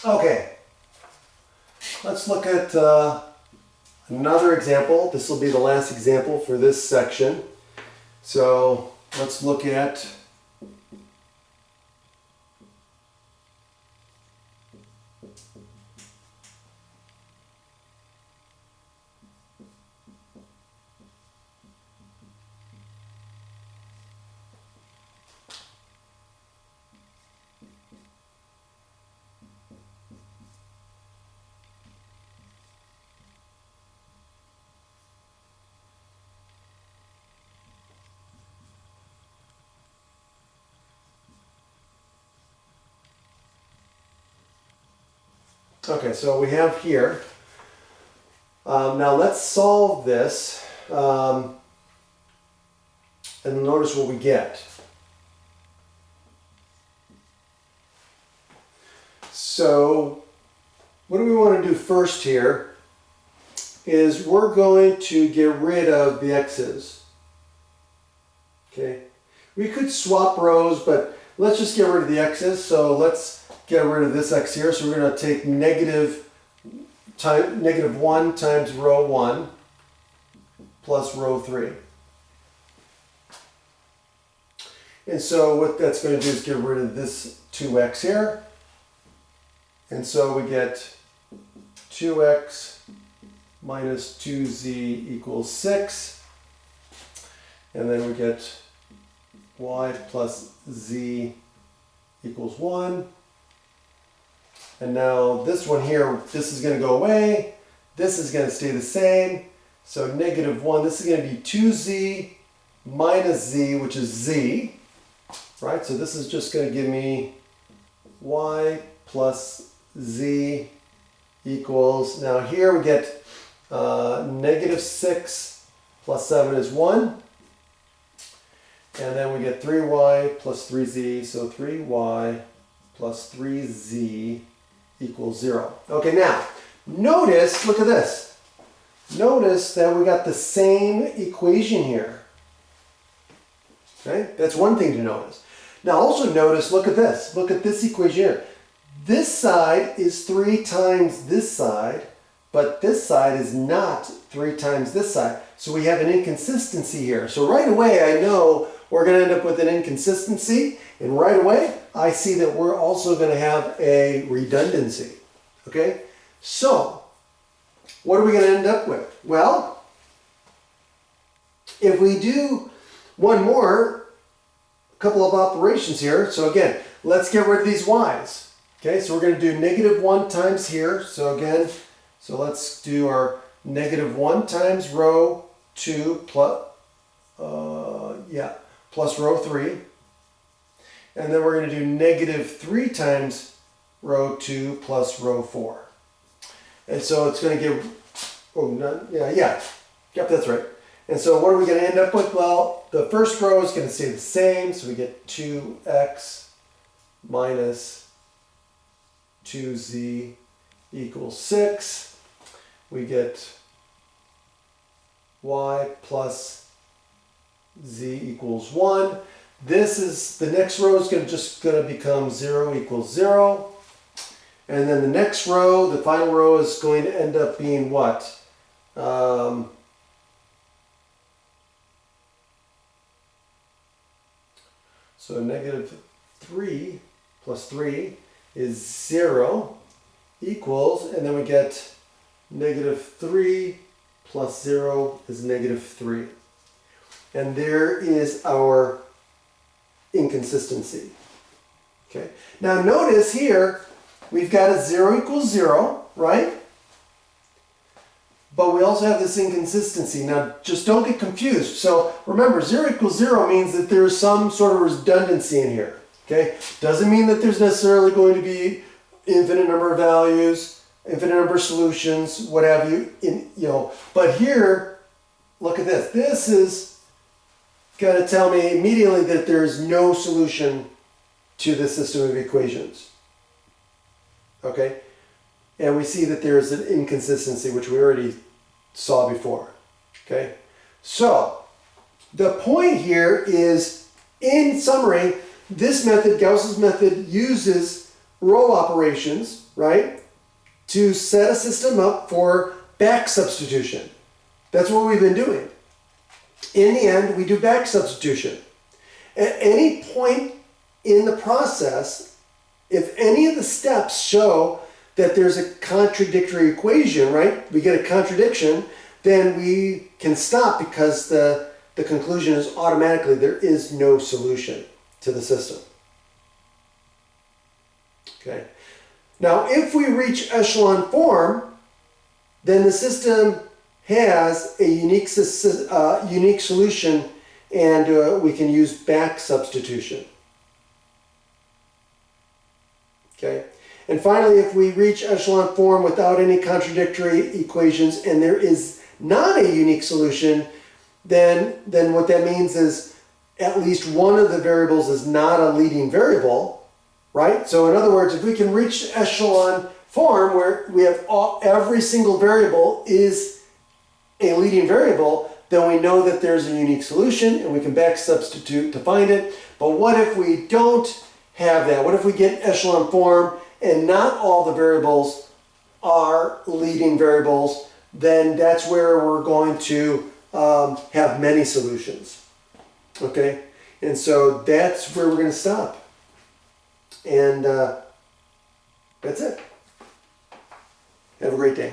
Okay, let's look at another example. This will be the last example for this section. So let's look at okay, so we have here, now let's solve this, and notice what we get. So what do we want to do first here is we're going to get rid of the x's. Okay, we could swap rows, but let's just get rid of the x's. So let's get rid of this x here. So we're going to take negative 1 times row 1 plus row 3. And so what that's going to do is get rid of this 2x here. And so we get 2x minus 2z equals 6. And then we get y plus z equals 1. And now this one here, this is going to go away. This is going to stay the same. So negative 1, this is going to be 2z minus z, which is z. Right? So this is just going to give me y plus z equals, now here we get negative 6 plus 7 is 1. And then we get 3y plus 3z, so 3y plus 3z equals 0. Okay, now, notice, look at this. Notice that we got the same equation here. Okay, that's one thing to notice. Now also notice, look at this. Look at this equation here. This side is 3 times this side, but this side is not 3 times this side. So we have an inconsistency here. So right away I know we're going to end up with an inconsistency, and right away I see that we're also going to have a redundancy. Okay? So, what are we going to end up with? Well, if we do one more, a couple of operations here. So again, let's get rid of these y's. Okay, so we're going to do negative 1 times here. So again, so let's do our negative 1 times row 2 plus, plus row 3. And then we're going to do negative 3 times row 2 plus row 4. And so it's going to give, yep, that's right. And so what are we going to end up with? Well, the first row is going to stay the same. So we get 2x minus 2z equals 6. We get y plus z equals 1. This is, the next row is just going to become 0 equals 0. And then the next row, the final row, is going to end up being what? So negative 3 plus 3 is 0 equals, and then we get negative 3 plus 0 is negative 3. And there is our inconsistency. Okay. Now notice here, we've got a 0 equals 0, right? But we also have this inconsistency. Now just don't get confused. So remember, 0 equals 0 means that there's some sort of redundancy in here. Okay? Doesn't mean that there's necessarily going to be infinite number of values, infinite number of solutions, what have you. But here, look at this. This is going to tell me immediately that there is no solution to this system of equations. Okay? And we see that there is an inconsistency, which we already saw before. Okay? So, the point here is, in summary, this method, Gauss's method, uses row operations, right, to set a system up for back substitution. That's what we've been doing. In the end, we do back substitution. At any point in the process, if any of the steps show that there's a contradictory equation, right, we get a contradiction, then we can stop because the conclusion is automatically there is no solution to the system. Okay. Now, if we reach echelon form, then the system has a unique solution, and we can use back substitution. Okay. And finally, if we reach echelon form without any contradictory equations and there is not a unique solution, then what that means is at least one of the variables is not a leading variable, right? So in other words, if we can reach echelon form where we have every single variable is a leading variable, then we know that there's a unique solution and we can back substitute to find it. But what if we don't have that? What if we get echelon form and not all the variables are leading variables? Then that's where we're going to have many solutions. Okay? And so that's where we're going to stop. And that's it. Have a great day.